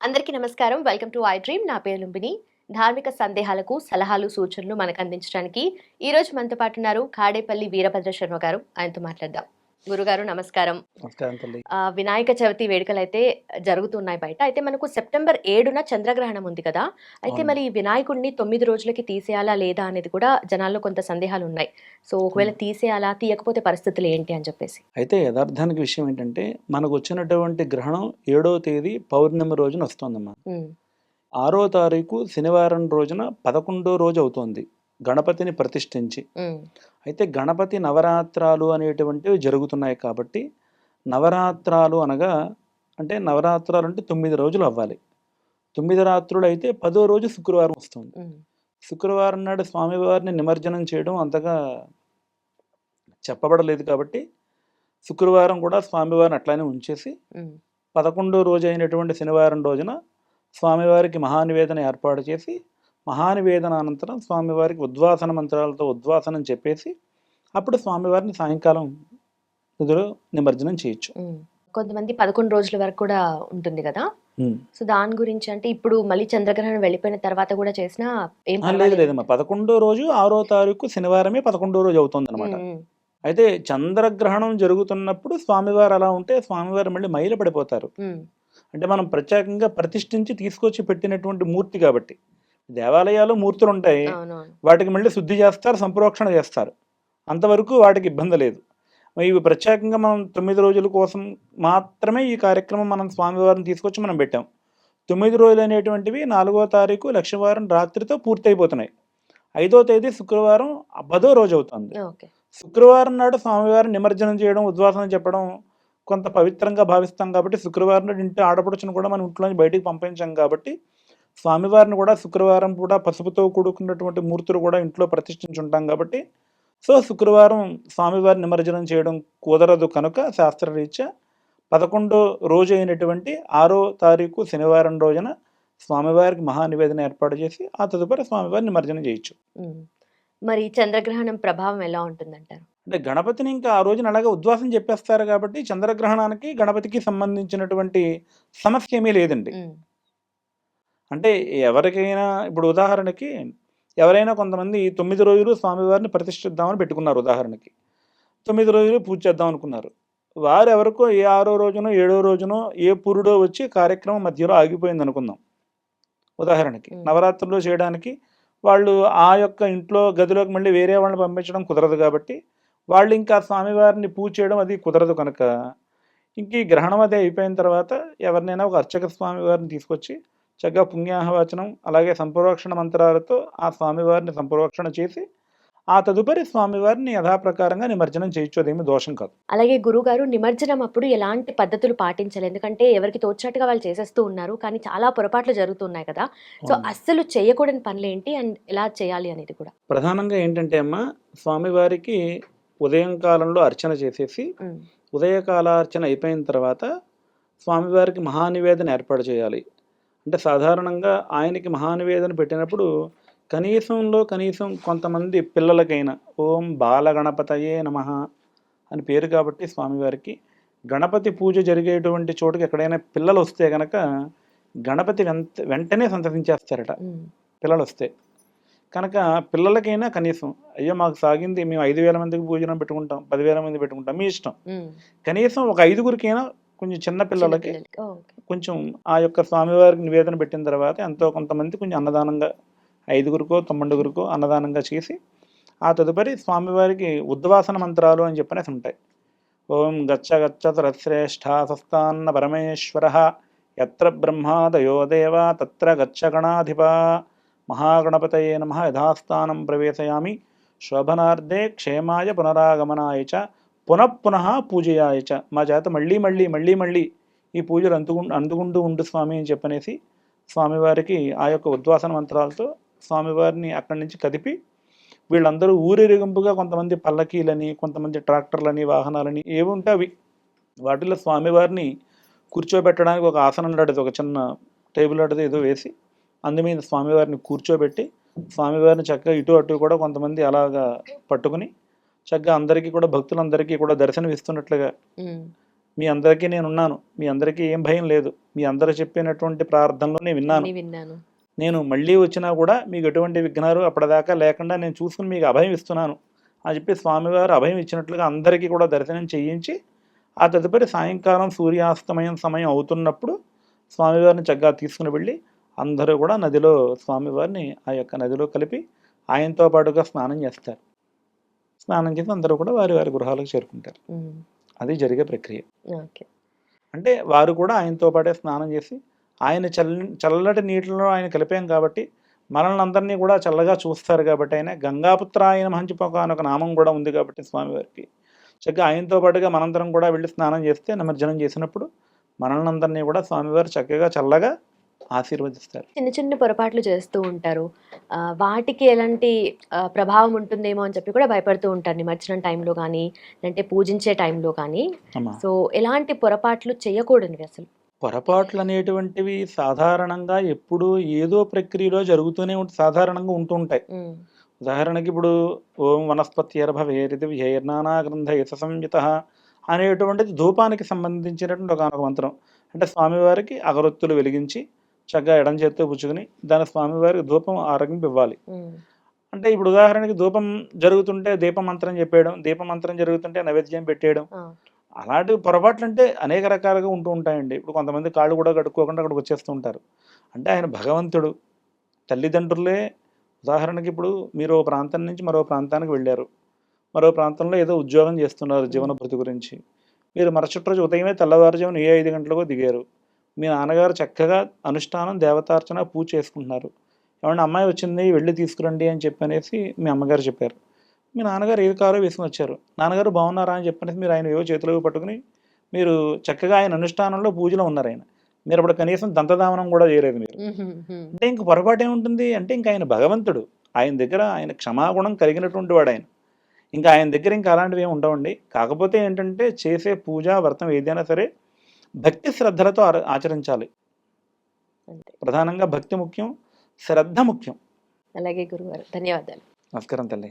అందరికీ నమస్కారం. Welcome to I dream. నా పేరు లుంబిని. ధార్మిక సందేహాలకు సలహాలు, సూచనలు మనకు అందించడానికి ఈ రోజు మనతో పాటు ఉన్నారు కాడేపల్లి వీరభద్ర శర్మ గారు. ఆయనతో మాట్లాడదాం. గురుగారు నమస్కారం. నమస్కారం తల్లి. వినాయక చవితి వేడుకలైతే జరుగుతున్నాయి బయట. అయితే మనకు సెప్టెంబర్ 7న చంద్రగ్రహణం ఉంది కదా! అయితే అవును. మరి ఈ వినాయకుడిని 9 రోజులకి తీసేయాలా లేదా అనేది కూడా జనాల్లో కొంత సందేహాలున్నాయి. సో ఒకవేళ హ్మ్. తీసేయాలా? తీయకపోతే పరిస్థితులు ఏంటి అని చెప్పేసి? అయితే యథార్థానికి విషయం ఏంటంటే, మనకొచ్చినటువంటి గ్రహణం 7వ తేదీ పౌర్ణమి రోజున వస్తోందమ్మా. హ్మ్. 6వ తారీఖు శనివారం రోజున 11వ రోజు అవుతోంది. గణపతిని ప్రతిష్ఠించి. హ్మ్. అయితే గణపతి నవరాత్రాలు అనేటువంటివి జరుగుతున్నాయి కాబట్టి, నవరాత్రాలు అనగా అంటే నవరాత్రాలు అంటే 9 రోజులు అవ్వాలి. 9 రాత్రులు అయితే 10వ రోజు శుక్రవారం వస్తుంది. హ్మ్. శుక్రవారం నాడు స్వామివారిని నిమజ్జనం చేయడం అంతగా చెప్పబడలేదు కాబట్టి శుక్రవారం కూడా స్వామివారిని అట్లానే ఉంచేసి హ్మ్. 11వ రోజు అయినటువంటి శనివారం రోజున స్వామివారికి మహానివేదన ఏర్పాటు చేసి మహానివేదన అనంతరం స్వామివారికి ఉద్వాసన మంత్రాలతో ఉద్వాసనం చెప్పేసి అప్పుడు స్వామివారిని సాయంకాలం నిధులు నిమజ్జనం చేయొచ్చు. హ్మ్. కొంతమంది 11 రోజుల వరకు కూడా ఉంటుంది గదా! ఉమ్. సో, దాని గురించి అంటే ఇప్పుడు మళ్ళీ చంద్రగ్రహణం వెళ్ళిపోయిన తర్వాత గూడా చేసినా ఏం లేదు పర్వాలేదంట. లేదమ్మా, 11వ రోజు 6వ తారీఖు శనివారమే 11వ రోజు అవుతుంది అనమాట. హ్మ్. హ్మ్. అయితే చంద్రగ్రహణం జరుగుతున్నప్పుడు స్వామివారు అలా ఉంటే స్వామివారు మళ్ళీ మైల పడిపోతారు. హ్మ్. అంటే మనం ప్రత్యేకంగా ప్రతిష్ఠించి తీసుకొచ్చి పెట్టినటువంటి మూర్తి కాబట్టి. దేవాలయాల్లో మూర్తులుంటాయి. అవునవును. వాటికి మళ్ళీ శుద్ధి చేస్తారు, సంప్రోక్షణ చేస్తారు. అంతవరకు వాటికి ఇబ్బంది లేదు. మరి ఇవి ప్రత్యేకంగా మనం 9 రోజుల కోసం మాత్రమే ఈ కార్యక్రమం మనం స్వామివారిని తీసుకొచ్చి మనం పెట్టాం. 9 రోజులనేటువంటివి 4వ తారీఖు లక్షవారం రాత్రితో పూర్తయిపోతున్నాయి. 5వ తేదీ శుక్రవారం 10వ రోజవుతుంది. ఓకే. శుక్రవారం నాడు స్వామివారిని నిమజ్జనం చేయడం, ఉద్వాసన చెప్పడం కొంత పవిత్రంగా భావిస్తాం కాబట్టి, శుక్రవారం నాడు ఇంటి ఆడపడుచును కూడా మనం ఇంట్లోంచి బయటికి పంపించాం కాబట్టి, స్వామివారిని కూడా శుక్రవారం కూడా పసుపుతో కూడుకున్నటువంటి మూర్తులు కూడా ఇంట్లో ప్రతిష్ఠించుంటాం కాబట్టి, సో, శుక్రవారం స్వామివారి నిమజ్జనం చేయడం కుదరదు కనుక శాస్త్రరీత్యా 11 రోజు అయినటువంటి 6వ తారీఖు శనివారం రోజున స్వామివారికి మహానివేదన ఏర్పాటు చేసి, ఆ తదుపరి స్వామివారిని నిమజ్జనం చేయొచ్చు. హ్మ్. మరి చంద్రగ్రహణం ప్రభావం ఎలా ఉంటుందంటారు? అంటే గణపతిని ఇంకా ఆ రోజున అలాగే ఉద్వాసం చెప్పేస్తారు కాబట్టి చంద్రగ్రహణానికి, గణపతికి సంబంధించినటువంటి సమస్య ఏమీ లేదండి. హ్మ్. అంటే ఎవరికైనా ఇప్పుడు ఉదాహరణకి ఎవరైనా కొంతమంది 9 రోజులు స్వామివారిని ప్రతిష్ఠిద్దామని పెట్టుకున్నారు ఉదాహరణకి. 9 రోజులు పూజ చేద్దాం అనుకున్నారు. వారెవరికో ఏ 6 రోజునో, 7 రోజునో ఏ పురుడో వచ్చి కార్యక్రమం మధ్యలో ఆగిపోయిందనుకుందాం. ఉదాహరణకి. హ్మ్. నవరాత్రుల్లో చేయడానికి వాళ్ళు ఆ యొక్క ఇంట్లో గదిలోకి మళ్ళీ వేరే వాళ్ళని పంపించడం కుదరదు కాబట్టి, వాళ్ళింకా స్వామివారిని పూజ చేయడం అది కుదరదు కనుక, ఇంక ఈ గ్రహణం అది అయిపోయిన తర్వాత ఎవరినైనా ఒక అర్చక స్వామివారిని తీసుకొచ్చి, చక్కగా పుణ్యాహవచనం, అలాగే సంప్రోక్షణ మంత్రాలతో ఆ స్వామివారిని సంప్రోక్షణ చేసి, ఆ తదుపరి స్వామివారిని యథాప్రకారంగా నిమజ్జనం చేయొచ్చు. అదేమి దోషం కాదు. అలాగే గురుగారు నిమజ్జనం అప్పుడు ఎలాంటి పద్ధతులు పాటించాలి? ఎందుకంటే ఎవరికి తోచినట్టుగా వాళ్ళు చేసేస్తూ ఉన్నారు. కానీ చాలా పొరపాట్లు జరుగుతున్నాయి కదా! సో, అవును. అస్సలు చేయకూడని పనులేంటి? అండ్ ఎలా చేయాలి అనేది కూడా? ప్రధానంగా ఏంటంటే అమ్మా, స్వామివారికి ఉదయం కాలంలో అర్చన చేసేసి, హ్మ్. ఉదయకాలార్చన అయిపోయిన తర్వాత స్వామివారికి మహానివేదన ఏర్పాటు చేయాలి. అంటే సాధారణంగా ఆయనకి మహానివేదన పెట్టినప్పుడు కనీసం కొంతమంది పిల్లలకైనా ఓం బాలగణపతయే నమః అని పేరు కాబట్టి స్వామివారికి గణపతి పూజ జరిగేటువంటి చోటుకి ఎక్కడైనా పిల్లలు వస్తే గనక గణపతి వెంటనే సంతసించేస్తారట హ్మ్. పిల్లలొస్తే. కనుక పిల్లలకైనా కనీసం అయ్యో! మాకు సాగింది మేము 5,000 మందికి భోజనం పెట్టుకుంటాం, 10,000 మంది పెట్టుకుంటాం మీ ఇష్టం. హ్మ్. కనీసం ఒక ఐదుగురికైనా కొంచెం చిన్న చిన్న పిల్లలకి పిల్లలకి. ఓకే. కొంచెం ఆ యొక్క స్వామివారికి నివేదన పెట్టిన తర్వాత ఎంతో కొంతమంది కొంచెం అన్నదానంగా ఐదుగురికో, తొమ్మిడుగురికో అన్నదానంగా చేసి, ఆ తదుపరి స్వామివారికి ఉద్వాసన మంత్రాలు అని చెప్పనేసి ఉంటాయి. ఓం గచ్చ గచ్చ శ్రేష్ఠ స్వస్థాన్న పరమేశ్వరః యత్ర బ్రహ్మాదయో దేవా తత్ర గచ్చ గణాధిపా మహాగణపతయే నమః యథాస్థానం ప్రవేశయామి శోభనార్థే క్షేమాయ పునరాగమనాయ చ పునఃపునః పూజయాయ చ. మా చేత మళ్ళీ ఈ పూజలు అందుకుంటూ ఉండు స్వామి అని చెప్పనేసి స్వామివారికి ఆ యొక్క ఉద్వాసన మంత్రాలతో స్వామివారిని అక్కడి నుంచి కదిపి వీళ్ళందరూ ఊరేగింపుగా కొంతమంది పల్లకీలని, కొంతమంది ట్రాక్టర్లని, వాహనాలని ఏవుంటే అవి వాటిలో స్వామివారిని కూర్చోబెట్టడానికి ఒక ఆసనం లాంటిది, ఒక చిన్న టేబుల్ లాంటిది ఏదో వేసి అందు మీద స్వామివారిని కూర్చోబెట్టి స్వామివారిని చక్కగా ఇటు అటు కూడా కొంతమంది అలాగా పట్టుకుని చక్కగా అందరికీ కూడా భక్తులందరికీ కూడా దర్శనం ఇస్తున్నట్లుగా హ్మ్. మీ అందరికీ నేనున్నాను, మీ అందరికీ ఏం భయం లేదు, మీ అందరూ చెప్పినటువంటి ప్రార్థనలు నేను విన్నాను, అన్నీ విన్నాను. నేను మళ్ళీ వచ్చినా కూడా మీకు ఎటువంటి విఘ్నాలు అప్పటిదాకా లేకుండా నేను చూసుకుని మీకు అభయం ఇస్తున్నాను అని చెప్పి స్వామివారు అభయం ఇచ్చినట్లుగా అందరికీ కూడా దర్శనం చేయించి, ఆ తదుపరి సాయంకాలం సూర్యాస్తమయం సమయం అవుతున్నప్పుడు స్వామివారిని చక్కగా తీసుకుని వెళ్ళి అందరూ కూడా నదిలో స్వామివారిని ఆ యొక్క నదిలో కలిపి ఆయనతో పాటుగా స్నానం చేస్తారు. స్నానం చేసి అందరూ కూడా వారి వారి గృహాలకు చేరుకుంటారు. ఉమ్, అది జరిగే ప్రక్రియ. ఓకే. అంటే వారు కూడా ఆయనతో పాటే స్నానం చేసి ఆయన చల్లటి నీటిలో ఆయన కలిపాం కాబట్టి మనల్ని అందరినీ కూడా చల్లగా చూస్తారు కాబట్టి ఆయన గంగాపుత్ర ఆయన మంచిపోక అని ఒక నామం కూడా ఉంది కాబట్టి స్వామివారికి చక్కగా ఆయనతో పాటుగా మనందరం కూడా వెళ్ళి స్నానం చేస్తే నిమజ్జనం చేసినప్పుడు మనల్ని అందరినీ కూడా స్వామివారు చక్కగా చల్లగా ఆశీర్వదిస్తారు. చిన్న చిన్న పొరపాట్లు చేస్తూ ఉంటారు. వాటికి ఎలాంటి ప్రభావం ఉంటుందేమో అని చెప్పి కూడా భయపడుతూ ఉంటారు నిమజ్జనం టైంలో కానీ, లేదంటే పూజించే టైంలో కానీ. అమ్మా, సో ఎలాంటి పొరపాట్లు చేయకూడనివి అసలు? పొరపాట్లు అనేటువంటివి సాధారణంగా ఎప్పుడూ ఏదో ప్రక్రియలో జరుగుతూనే సాధారణంగా ఉంటూ ఉంటాయి. ఉమ్, ఉదాహరణకి ఇప్పుడు ఓం వనస్పత్యర్భవేరిది వ్యైర్నానా గ్రంథ యశ సంయుత అనేటువంటిది ధూపానికి సంబంధించినటువంటి ఒక మంత్రం. అంటే స్వామివారికి అగరొత్తులు వెలిగించి చక్కగా ఎడం చేత్తో పుచ్చుకుని దాని స్వామివారికి ధూపం ఆరగింపు ఇవ్వాలి. ఉమ్, అంటే ఇప్పుడు ఉదాహరణకి ధూపం జరుగుతుంటే దీపమంత్రం చెప్పేయడం, దీపమంత్రం జరుగుతుంటే నైవేద్యం పెట్టేయడం, ఆ, అలాంటి పొరపాట్లు అంటే అనేక రకాలుగా ఉంటూ ఉంటాయండి. ఇప్పుడు కొంతమంది కాళ్ళు కూడా కడుక్కోకుండా అక్కడికి వచ్చేస్తూ ఉంటారు. అంటే ఆయన భగవంతుడు. తల్లిదండ్రులే ఉదాహరణకి ఇప్పుడు మీరు ఓ ప్రాంతం నుంచి మరో ప్రాంతానికి వెళ్ళారు, మరో ప్రాంతంలో ఏదో ఉద్యోగం చేస్తున్నారు జీవన భృతి గురించి. మీరు మరుసటి రోజు ఉదయమే తెల్లవారుజామున 5 గంటలకో దిగారు. మీ నాన్నగారు చక్కగా అనుష్ఠానం దేవతార్చన పూజ చేసుకుంటున్నారు. ఏమన్నా అమ్మాయి వచ్చింది వెళ్ళి తీసుకురండి అని చెప్పనేసి మీ అమ్మగారు చెప్పారు. మీ నాన్నగారు ఏది కారో వేసుకుని వచ్చారు. నాన్నగారు బాగున్నారా అని చెప్పనేసి మీరు ఆయన ఏవో చేతులకు పట్టుకుని మీరు చక్కగా ఆయన అనుష్ఠానంలో పూజలో ఉన్నారు. ఆయన మీరు అప్పుడు కనీసం దంతదామనం కూడా చేయలేదు మీరు. ఉహుం, ఉహుం. అంటే ఇంక పొరపాటు ఏముంటుంది అంటే ఇంకా ఆయన భగవంతుడు. ఆయన దగ్గర ఆయన క్షమాగుణం కలిగినటువంటి వాడు ఆయన. ఇంకా ఆయన దగ్గర ఇంకా అలాంటివి ఏమి ఉండవండి. కాకపోతే ఏంటంటే చేసే పూజ వ్రతం ఏదైనా సరే భక్తి శ్రద్ధలతో ఆచరించాలి. అంతే. ప్రధానంగా భక్తి ముఖ్యం, శ్రద్ధ ముఖ్యం. అలాగే గురుగారు, ధన్యవాదాలు. నమస్కారం తల్లి.